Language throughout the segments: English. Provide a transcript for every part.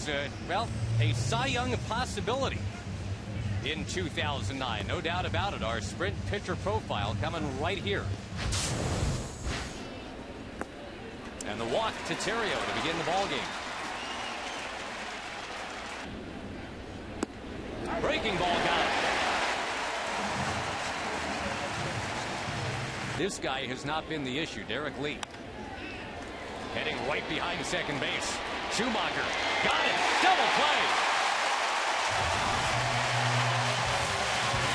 was, well, a Cy Young possibility in 2009. No doubt about it. Our sprint pitcher profile coming right here. And the walk to Terrio to begin the ball game. Breaking ball got it. This guy has not been the issue. Derek Lee heading right behind second base. Schumacher got it. Double play.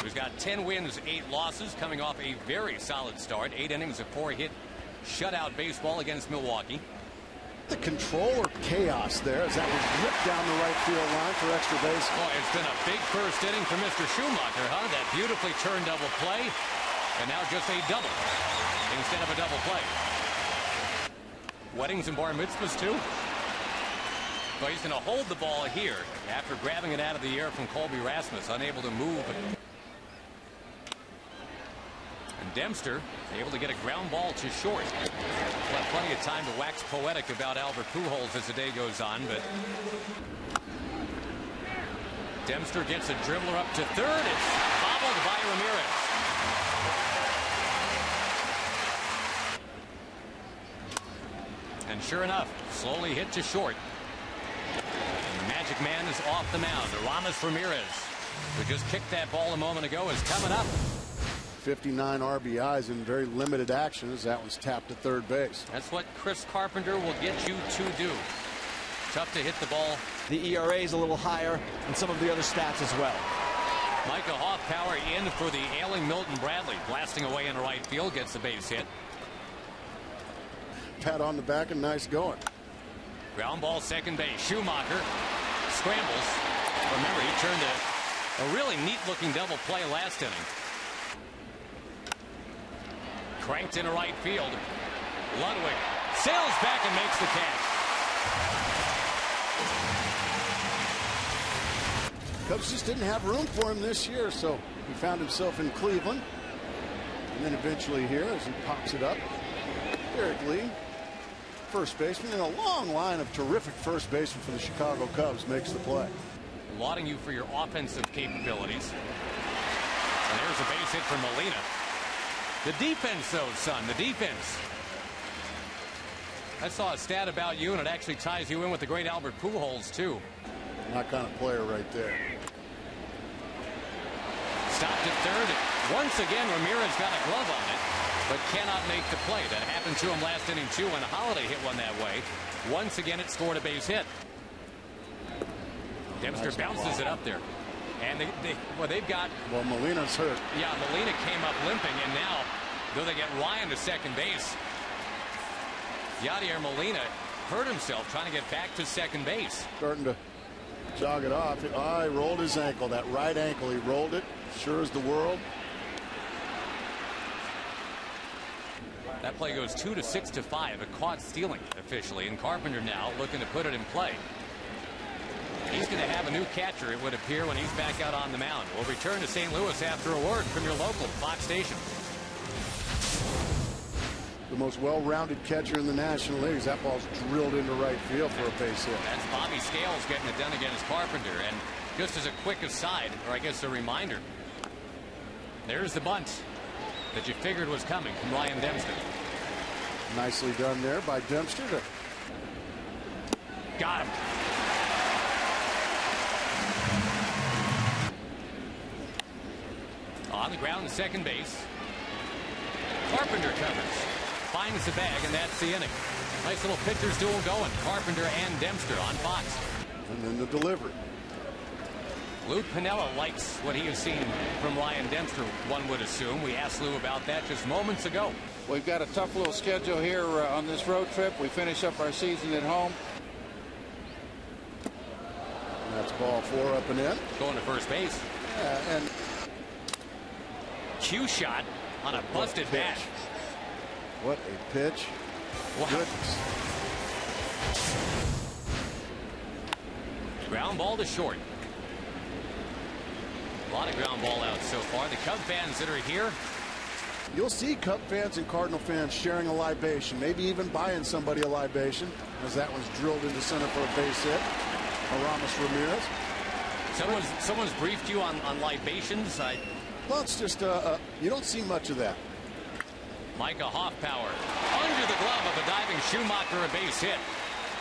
He's got 10 wins, 8 losses, coming off a very solid start. 8 innings of 4-hit shutout baseball against Milwaukee. The control or chaos there as that was ripped down the right field line for extra base. Oh, it's been a big first inning for Mr. Schumacher, huh? That beautifully turned double play, and now just a double instead of a double play. Weddings and bar mitzvahs too. So he's going to hold the ball here after grabbing it out of the air from Colby Rasmus, unable to move. And Dempster able to get a ground ball to short. We'll have plenty of time to wax poetic about Albert Pujols as the day goes on, but Dempster gets a dribbler up to third. It's bobbled by Ramirez. And sure enough, slowly hit to short. And Magic Man is off the mound. Aramis Ramirez, who just kicked that ball a moment ago, is coming up. 59 RBIs in very limited action as that one's tapped to third base. That's what Chris Carpenter will get you to do. Tough to hit the ball. The ERA is a little higher and some of the other stats as well. Micah Hoffpower in for the ailing Milton Bradley. Blasting away in right field, gets the base hit. Pat on the back and nice going. Ground ball second base. Schumacher scrambles. Remember, he turned a really neat looking double play last inning. Cranked into right field. Ludwig sails back and makes the catch. Cubs just didn't have room for him this year, so he found himself in Cleveland. And then eventually here as he pops it up. Derek Lee, first baseman, and a long line of terrific first basemen for the Chicago Cubs makes the play. Lauding you for your offensive capabilities. And there's a base hit from Molina. The defense, though, son, the defense. I saw a stat about you, and it actually ties you in with the great Albert Pujols, too. That kind of player right there. Stopped at third. Once again, Ramirez got a glove on it, but cannot make the play. That happened to him last inning, too, when Holiday hit one that way. Once again, it scored a base hit. Dempster bounces it up there. And they've got... Well, Molina's hurt. Yeah, Molina came up limping, and now, though they get Ryan to second base, Yadier Molina hurt himself trying to get back to second base. Starting to jog it off. He rolled his ankle, that right ankle. He rolled it, sure as the world. That play goes 2-6-5, a caught stealing officially, and Carpenter now looking to put it in play. He's going to have a new catcher, it would appear, when he's back out on the mound. We'll return to St. Louis after a word from your local Fox station. The most well-rounded catcher in the National Leagues. That ball's drilled into right field for a base hit. That's Bobby Scales getting it done against Carpenter. And just as a quick aside, or I guess a reminder, there's the bunt that you figured was coming from Ryan Dempster. Nicely done there by Dempster. Got him. On the ground, second base. Carpenter covers. Finds the bag, and that's the inning. Nice little pitcher's duel going. Carpenter and Dempster on Fox. And then the delivery. Lou Piniella likes what he has seen from Ryan Dempster, one would assume. We asked Lou about that just moments ago. We've got a tough little schedule here on this road trip. We finish up our season at home. And that's ball 4 up and in. Going to first base. Yeah, and Cue shot on a busted bat. What a pitch. Wow. Goodness. Ground ball to short. A lot of ground ball out so far. The Cub fans that are here. You'll see Cub fans and Cardinal fans sharing a libation, maybe even buying somebody a libation, as that one's drilled into center for a base hit. Aramis Ramirez. Someone's briefed you on libations. Well, it's just you don't see much of that. Micah Hoffpower under the glove of a diving Schumacher, a base hit.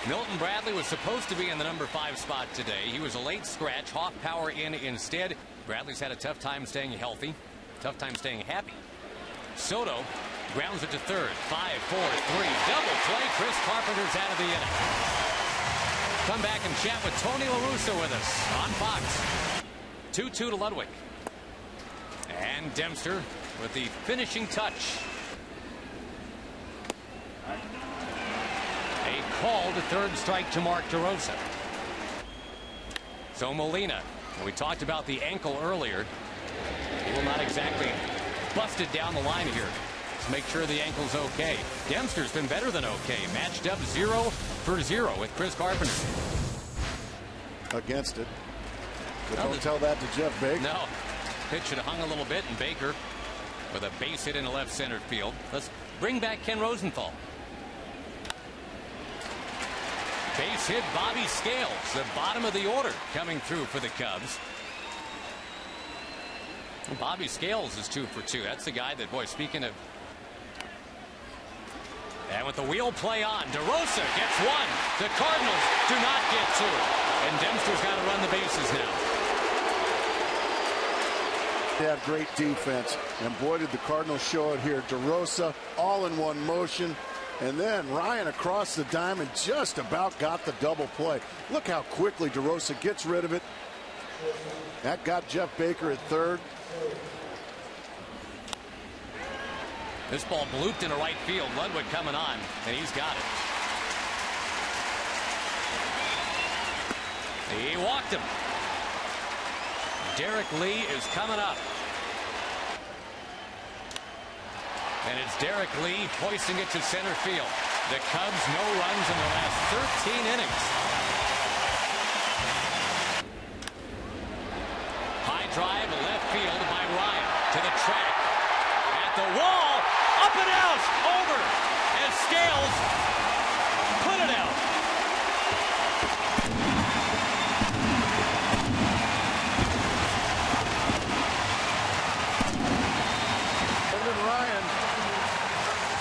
Milton Bradley was supposed to be in the number 5 spot today. He was a late scratch. Hoffpower in instead. Bradley's had a tough time staying healthy, tough time staying happy. Soto grounds it to third. 5-4-3 double play. Chris Carpenter's out of the inning. Come back and chat with Tony La Russa with us on Fox. 2-2 to Ludwig. And Dempster with the finishing touch. A call to third strike to Mark DeRosa. So Molina, we talked about the ankle earlier. He will not exactly bust it down the line here. Let's make sure the ankle's okay. Dempster's been better than okay. Matched up 0 for 0 with Chris Carpenter. Against it. But don't tell that to Jeff Baker. No. Pitch should have hung a little bit, and Baker with a base hit in the left center field. Let's bring back Ken Rosenthal. Base hit Bobby Scales, the bottom of the order, coming through for the Cubs. Bobby Scales is 2 for 2. That's the guy that, boy, speaking of. And with the wheel play on, DeRosa gets 1. The Cardinals do not get 2. And Dempster's got to run the bases now. They have great defense, and boy did the Cardinals show it here. DeRosa all in one motion, and then Ryan across the diamond just about got the double play. Look how quickly DeRosa gets rid of it. That got Jeff Baker at third. This ball blooped into right field. Ludwig coming on, and he's got it. He walked him. Derek Lee is coming up. And it's Derek Lee hoisting it to center field. The Cubs no runs in their last 13 innings. High drive left field by Ryan to the track. At the wall. Up and out. Over. And Scales put it out.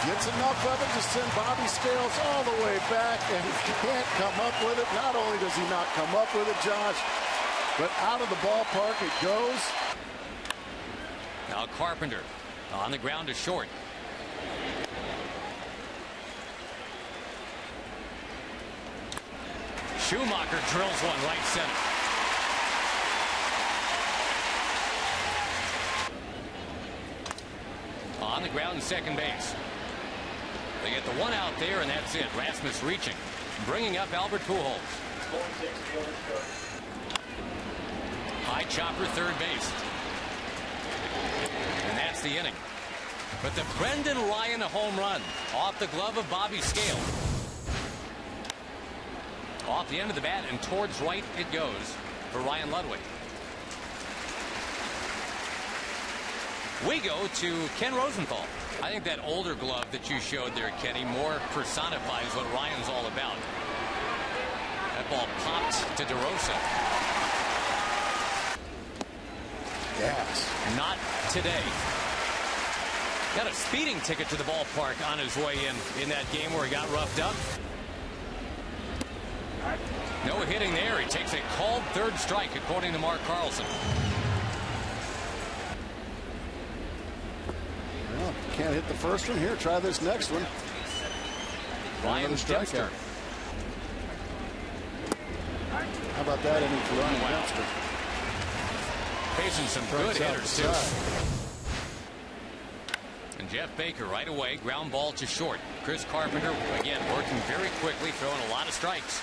Gets enough of it to send Bobby Scales all the way back, and he can't come up with it. Not only does he not come up with it, Josh, but out of the ballpark it goes. Now Carpenter on the ground to short. Schumacher drills one right center. On the ground in second base. They get the one out there, and that's it. Rasmus reaching, bringing up Albert Pujols. High chopper, third base. And that's the inning. But the Brendan Ryan a home run off the glove of Bobby Scales. Off the end of the bat and towards right it goes for Ryan Ludwig. We go to Ken Rosenthal. I think that older glove that you showed there, Kenny, more personifies what Ryan's all about. That ball popped to DeRosa. Yes. Not today. Got a speeding ticket to the ballpark on his way in that game where he got roughed up. No hitting there. He takes a called third strike, according to Mark Carlson. Well, can't hit the first one. Here, try this next one. Ryan Dempster. How about that inning for Ryan Dempster? Facing some good hitters, too. And Jeff Baker right away, ground ball to short. Chris Carpenter, again, working very quickly, throwing a lot of strikes.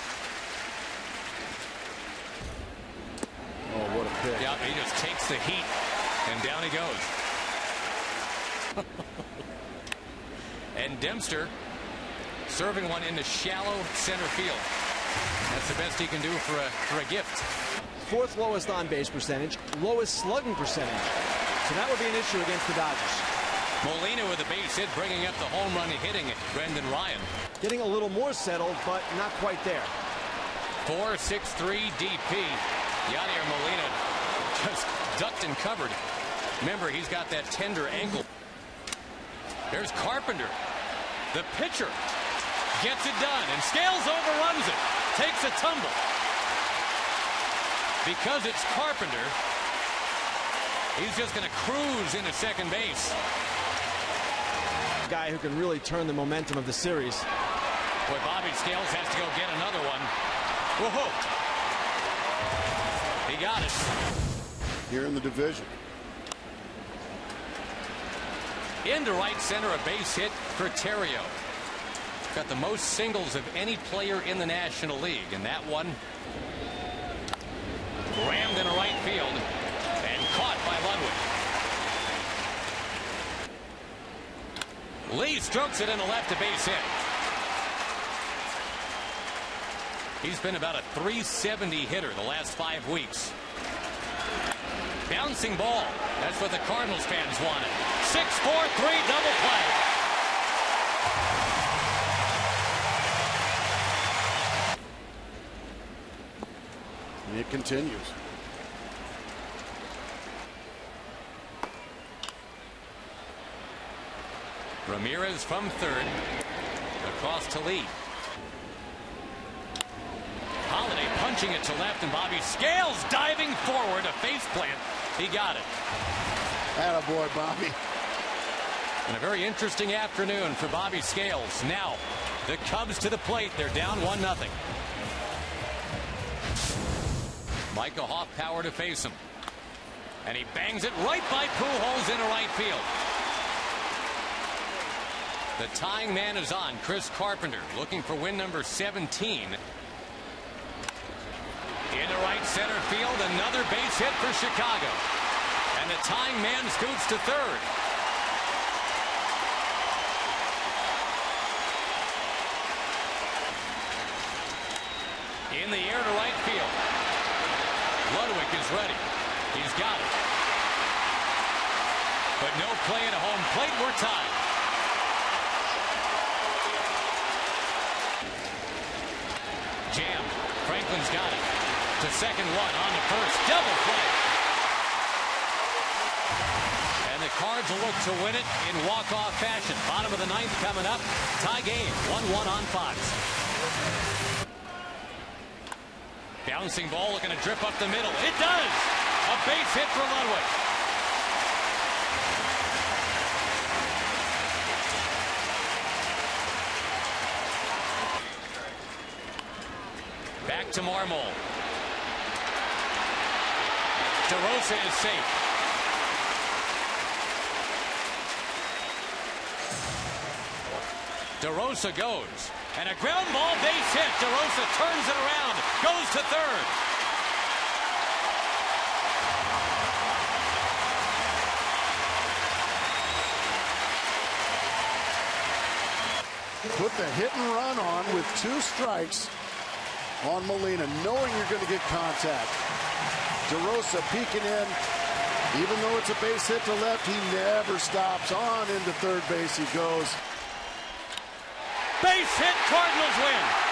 Oh, what a pick. Yeah, he just takes the heat, and down he goes. And Dempster serving one into shallow center field. That's the best he can do for a gift. Fourth lowest on-base percentage, lowest slugging percentage. So that would be an issue against the Dodgers. Molina with a base hit, bringing up the home run, hitting Brendan Ryan. Getting a little more settled, but not quite there. 6'4", 6'3", DP. Yadier Molina just ducked and covered. Remember, he's got that tender ankle. There's Carpenter. The pitcher gets it done, and Scales overruns it. Takes a tumble. Because it's Carpenter, he's just going to cruise into second base. Guy who can really turn the momentum of the series. Boy, Bobby Scales has to go get another one. Whoa! He got it. Here in the division. Into right center, a base hit for Terrio. Got the most singles of any player in the National League, and that one rammed into right field and caught by Ludwig. Lee strokes it in a left to base hit. He's been about a .370 hitter the last 5 weeks. Bouncing ball. That's what the Cardinals fans wanted. 6-4-3 double play. And it continues. Ramirez from third. Across to Lee. Holiday punching it to left, and Bobby Scales diving forward, a face plant. He got it. Attaboy, Bobby. And a very interesting afternoon for Bobby Scales. Now, the Cubs to the plate. They're down 1-0. Micah Hoffpower to face him. And he bangs it right by Pujols into right field. The tying man is on. Chris Carpenter looking for win number 17. Into right center field, another base hit for Chicago. And the tying man scoots to third. In the air to right field. Ludwig is ready. He's got it. But no play at a home plate. We're tied. Jam. Franklin's got it. To second, one on to first. Double play. And the Cards will look to win it in walk-off fashion. Bottom of the ninth coming up. Tie game. 1-1 on Fox. Bouncing ball looking to drip up the middle. It does. A base hit for Ludwig. Back to Marmol. DeRosa is safe. DeRosa goes. And a ground ball base hit. DeRosa turns it around. Goes to third. Put the hit and run on with 2 strikes on Molina, knowing you're going to get contact. DeRosa peeking in. Even though it's a base hit to left, he never stops. On into third base he goes. Base hit, Cardinals win.